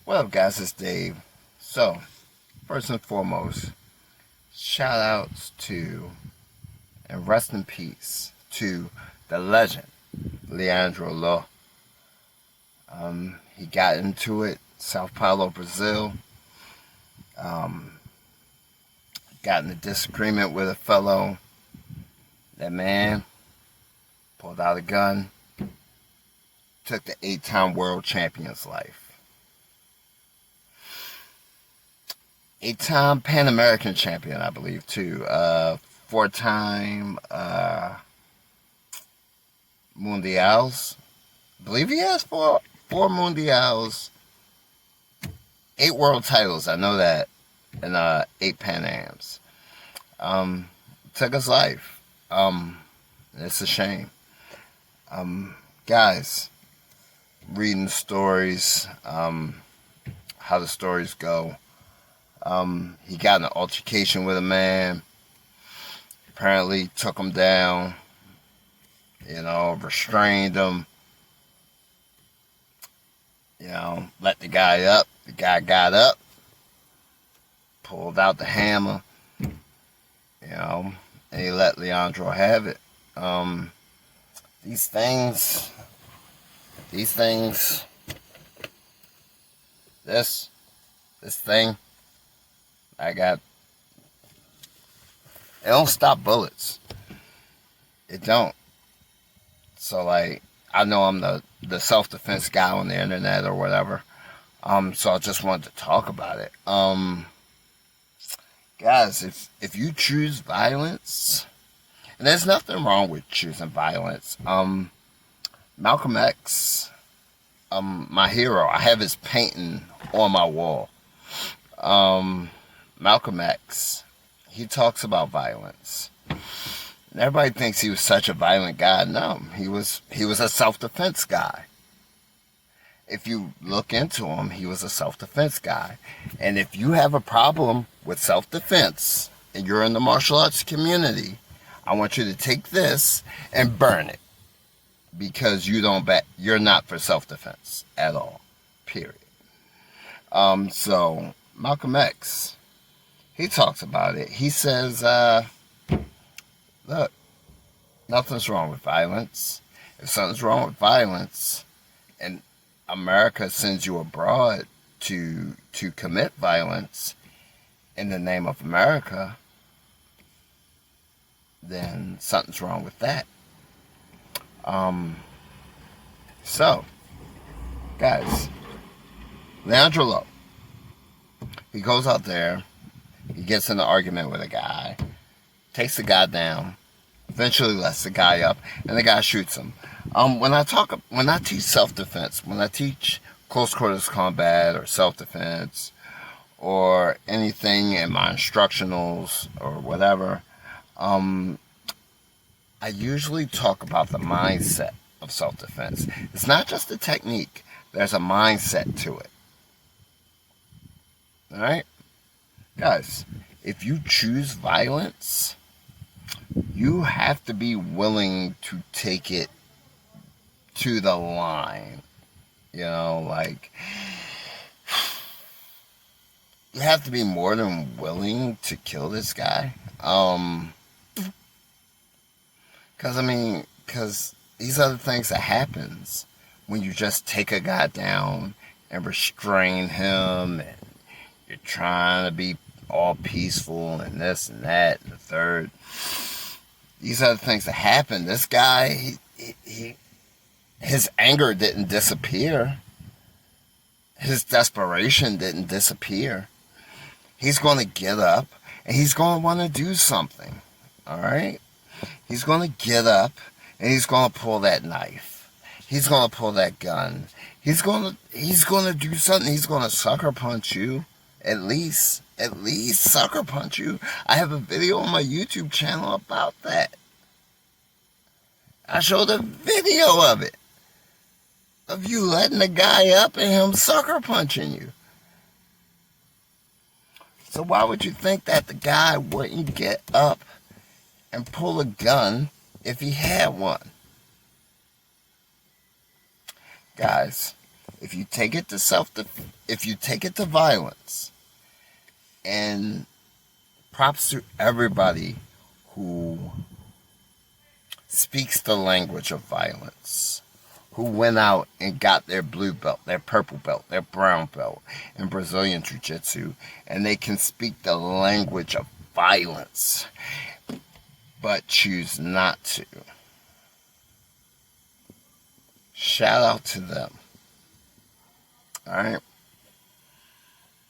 What up, guys? It's Dave. So, first and foremost, shout outs to and rest in peace to the legend, Leandro. He got into it, Sao Paulo, Brazil. Um, got in a disagreement with a fellow. That man pulled out a gun, took the 8-time world champion's life. 8-time Pan American champion, I believe, too. 4-time Mundials. I believe he has four Mundials, 8 world titles. I know that, and 8 Pan Ams. Took his life. It's a shame. Guys, reading stories, how the stories go. He got in an altercation with a man. Apparently took him down, restrained him, let the guy up. The guy got up, pulled out the hammer, and he let Leandro have it. These things, this thing, it don't stop bullets. It don't. So, I know I'm the self-defense guy on the internet or whatever. So I just wanted to talk about it. Guys, if you choose violence, and there's nothing wrong with choosing violence. Malcolm X, my hero, I have his painting on my wall. Malcolm X, he talks about violence. And everybody thinks he was such a violent guy. No, he was a self-defense guy. If you look into him, he was a self-defense guy. And if you have a problem with self-defense and you're in the martial arts community, I want you to take this and burn it, because you're not for self-defense at all. Period. So Malcolm X, he talks about it. He says, look, nothing's wrong with violence. If something's wrong with violence and America sends you abroad to commit violence in the name of America, then something's wrong with that. So, guys, Leandro, he goes out there, he gets in an argument with a guy, takes the guy down, eventually lets the guy up, and the guy shoots him. When I teach self-defense, when I teach close quarters combat or self-defense or anything in my instructionals or whatever, I usually talk about the mindset of self-defense. It's not just a technique. There's a mindset to it. All right? Guys, if you choose violence, you have to be willing to take it to the line. You have to be more than willing to kill this guy. Because these are the things that happens when you just take a guy down and restrain him, and you're trying to be all peaceful and this and that and the third. These are the things that happen. This guy, his anger didn't disappear. His desperation didn't disappear. He's going to get up and he's going to want to do something. All right? He's going to get up and he's going to pull that knife. He's going to pull that gun. He's going to do something. He's going to sucker punch you. At least sucker punch you. I have a video on my YouTube channel about that. I showed a video of it. Of you letting the guy up and him sucker punching you. So why would you think that the guy wouldn't get up and pull a gun if he had one? Guys, If you take it to if you take it to violence, and props to everybody who speaks the language of violence, who went out and got their blue belt, their purple belt, their brown belt in Brazilian Jiu-Jitsu, and they can speak the language of violence, but choose not to. Shout out to them. Alright?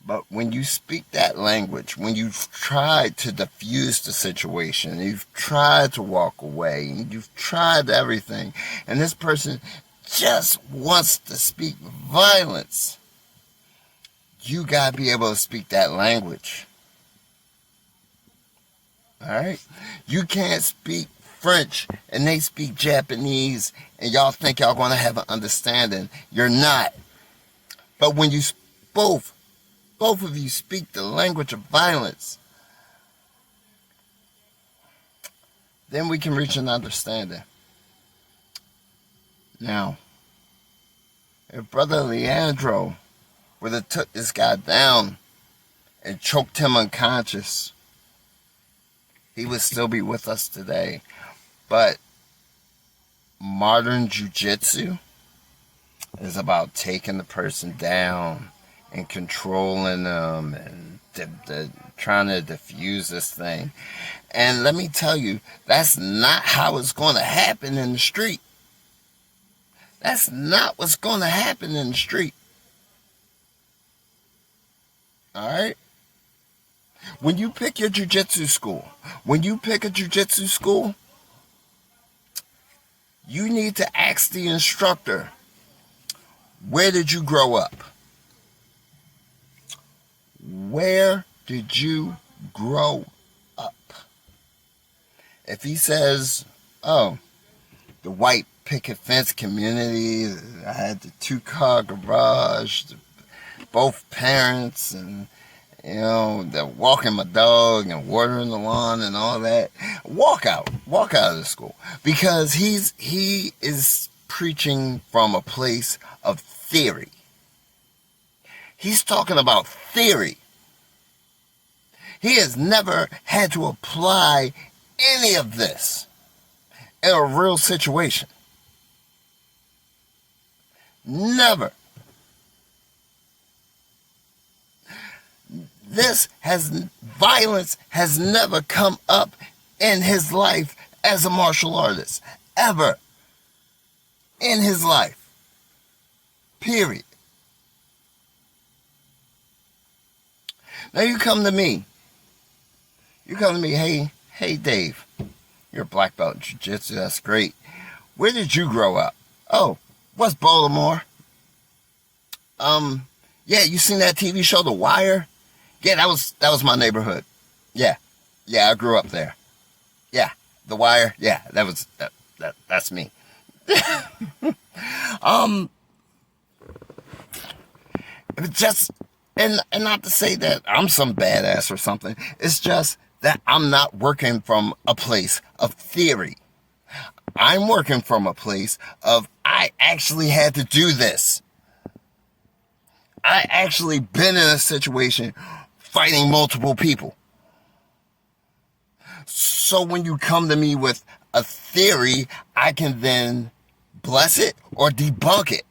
But when you speak that language, when you've tried to diffuse the situation, you've tried to walk away, and you've tried everything, and this person just wants to speak violence, you gotta be able to speak that language. Alright? You can't speak French and they speak Japanese and y'all think y'all gonna have an understanding. You're not. But when you both of you speak the language of violence, then we can reach an understanding. Now, if Brother Leandro would have took this guy down and choked him unconscious, he would still be with us today. But modern jiu-jitsu is about taking the person down and controlling them and trying to diffuse this thing. And let me tell you, that's not how it's going to happen in the street. That's not what's going to happen in the street. Alright? When you pick your jiu-jitsu school, you need to ask the instructor, where did you grow up? Where did you grow up? If he says, oh, the white picket fence community, I had the 2-car garage, both parents, and they're walking my dog and watering the lawn and all that. Walk out of the school, because he is preaching from a place of theory. He's talking about theory. He has never had to apply any of this in a real situation. Never. Violence has never come up in his life as a martial artist. Ever. In his life. Period. Now you come to me. Hey Dave, you're a black belt in jiu-jitsu, that's great. Where did you grow up? Oh, West Baltimore. Yeah, you seen that TV show The Wire? Yeah, that was my neighborhood. Yeah, I grew up there. Yeah, The Wire. Yeah, that's me. Just and not to say that I'm some badass or something. It's just that I'm not working from a place of theory. I'm working from a place of I actually had to do this. I actually been in a situation fighting multiple people. So when you come to me with a theory, I can then bless it or debunk it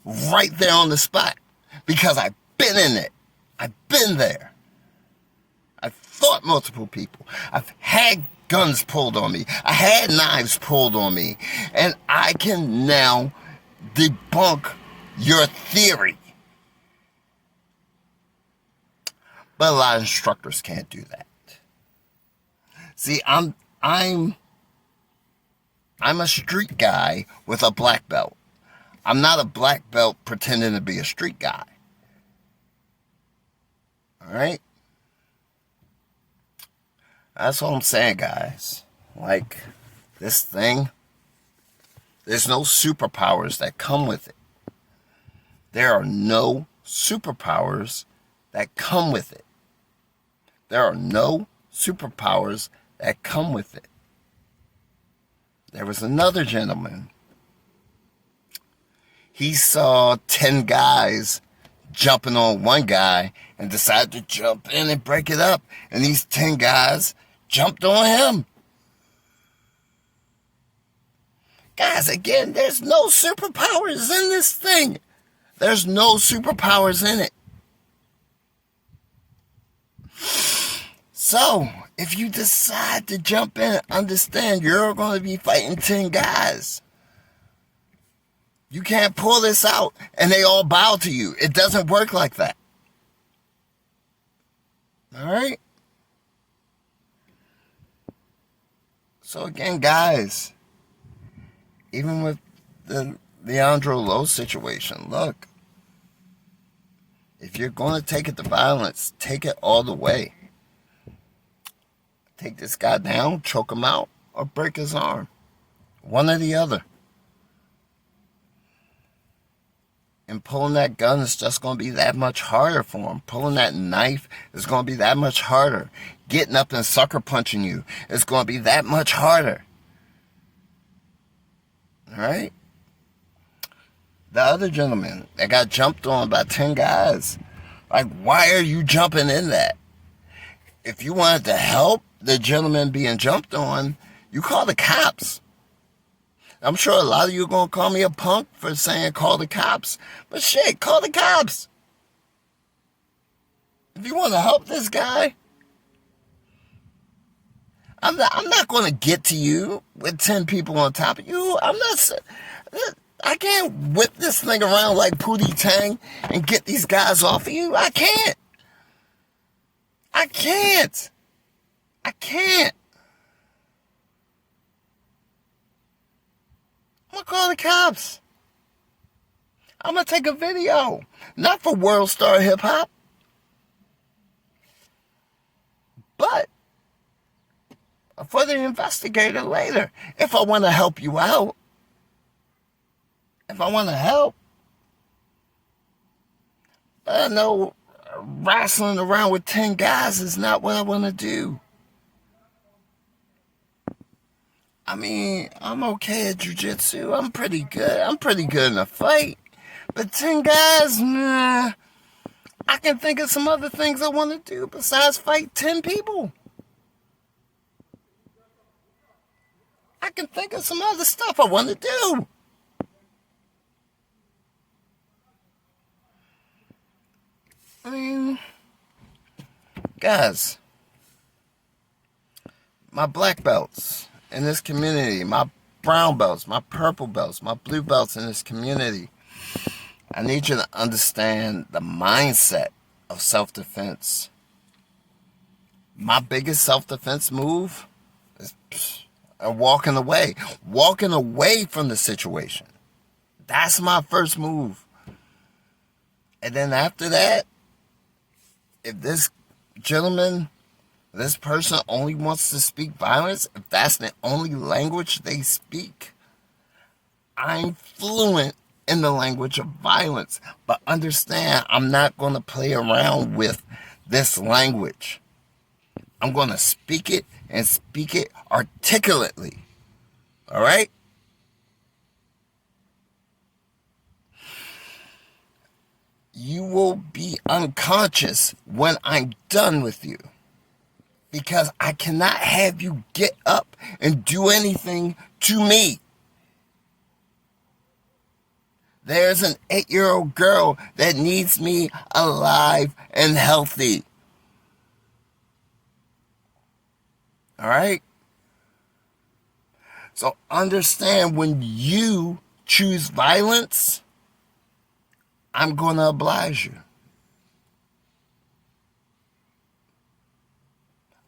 right there on the spot, because I've been in it. I've been there. I've fought multiple people. I've had guns pulled on me. I had knives pulled on me. And I can now debunk your theory. But a lot of instructors can't do that. See, I'm a street guy with a black belt. I'm not a black belt pretending to be a street guy. Alright? That's all I'm saying, guys. Like, this thing, there's no superpowers that come with it. There are no superpowers that come with it. There are no superpowers that come with it. There was another gentleman. He saw 10 guys jumping on one guy and decided to jump in and break it up. And these 10 guys jumped on him. Guys, again, there's no superpowers in this thing. There's no superpowers in it. So, if you decide to jump in, understand you're going to be fighting 10 guys. You can't pull this out and they all bow to you. It doesn't work like that. Alright? So again, guys, even with the Leandro Lowe situation, look, if you're going to take it to violence, take it all the way. Take this guy down, choke him out, or break his arm. One or the other. And pulling that gun is just going to be that much harder for him. Pulling that knife is going to be that much harder. Getting up and sucker punching you is going to be that much harder. Alright? The other gentleman that got jumped on by 10 guys. Like, why are you jumping in that? If you wanted to help the gentleman being jumped on, you call the cops. I'm sure a lot of you are going to call me a punk for saying call the cops. But shit, call the cops. If you want to help this guy, I'm not going to get to you with 10 people on top of you. I can't whip this thing around like Pootie Tang and get these guys off of you. I can't. I can't. I'm going to call the cops. I'm going to take a video. Not for World Star Hip Hop. But for the investigator later. If I want to help you out. If I want to help. But I know wrestling around with 10 guys is not what I want to do. I mean, I'm okay at jiu-jitsu. I'm pretty good. I'm pretty good in a fight. But 10 guys, nah. I can think of some other things I want to do besides fight 10 people. I can think of some other stuff I want to do. I mean, guys, my black belts in this community, my brown belts, my purple belts, my blue belts in this community, I need you to understand the mindset of self-defense. My biggest self-defense move is walking away from the situation. That's my first move. And then after that, if this gentleman, this person only wants to speak violence, if that's the only language they speak, I'm fluent in the language of violence. But understand, I'm not going to play around with this language. I'm going to speak it and speak it articulately. All right? You will be unconscious when I'm done with you. Because I cannot have you get up and do anything to me. There's an 8-year-old girl that needs me alive and healthy. All right? So understand, when you choose violence, I'm going to oblige you.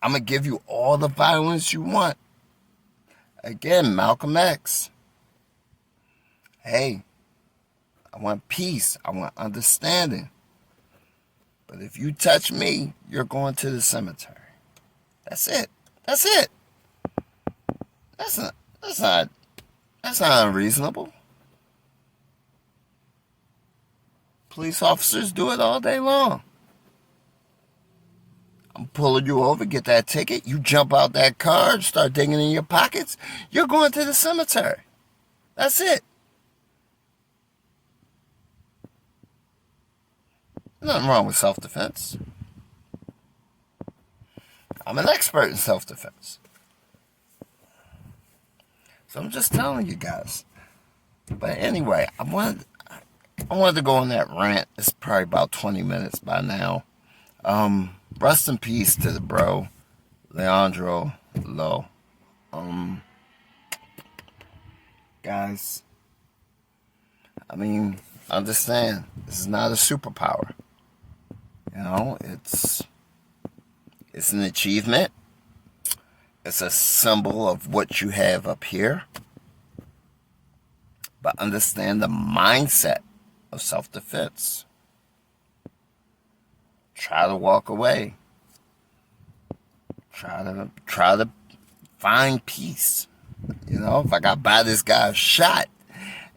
I'm going to give you all the violence you want. Again, Malcolm X. Hey, I want peace. I want understanding. But if you touch me, you're going to the cemetery. That's it. That's it. That's not unreasonable. Police officers do it all day long. I'm pulling you over, get that ticket. You jump out that car, start digging in your pockets. You're going to the cemetery. That's it. nothing wrong with self-defense. I'm an expert in self-defense. So I'm just telling you guys. But anyway, I wanted to go on that rant. It's probably about 20 minutes by now. Rest in peace to the bro, Leandro Low. Guys, I mean, understand, this is not a superpower. You know, it's an achievement. It's a symbol of what you have up here. But understand the mindset of self-defense. Try to walk away. Try to find peace. You know, if I got by this guy shot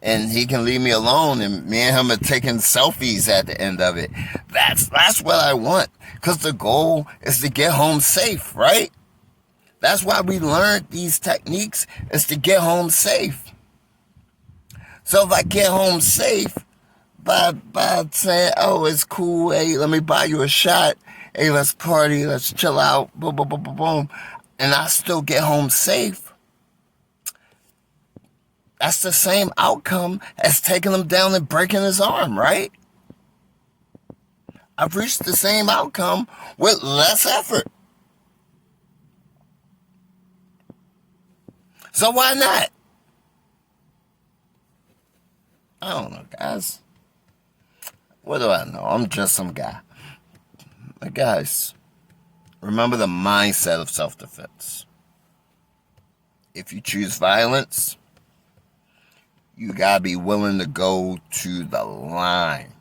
and he can leave me alone and me and him are taking selfies at the end of it, that's what I want. Because the goal is to get home safe, right? That's why we learned these techniques, is to get home safe. So if I get home safe by saying, oh, it's cool, hey, let me buy you a shot, hey, let's party, let's chill out, boom, boom, boom, boom, boom, and I still get home safe, that's the same outcome as taking him down and breaking his arm, right? I've reached the same outcome with less effort. So why not? I don't know, guys. What do I know? I'm just some guy. But guys, remember the mindset of self-defense. If you choose violence, you gotta be willing to go to the line.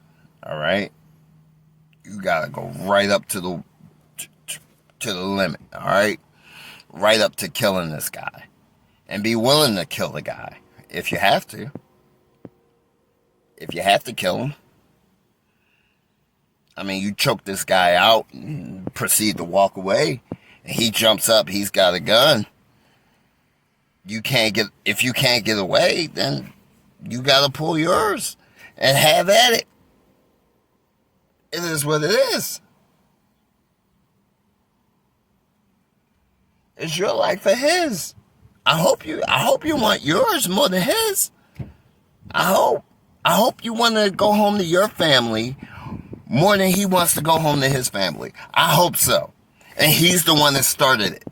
All right? You gotta go right up to the limit. All right? Right up to killing this guy. And be willing to kill the guy if you have to. If you have to kill him. I mean, you choke this guy out and proceed to walk away. And he jumps up, he's got a gun. If you can't get away, then you gotta pull yours and have at it. It is what it is. It's your life or his. I hope you want yours more than his. I hope you want to go home to your family more than he wants to go home to his family. I hope so. And he's the one that started it.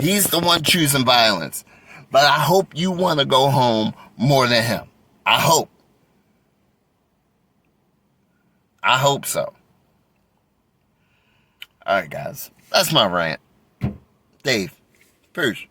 He's the one choosing violence. But I hope you want to go home more than him. I hope. I hope so. All right, guys. That's my rant. Dave, peace.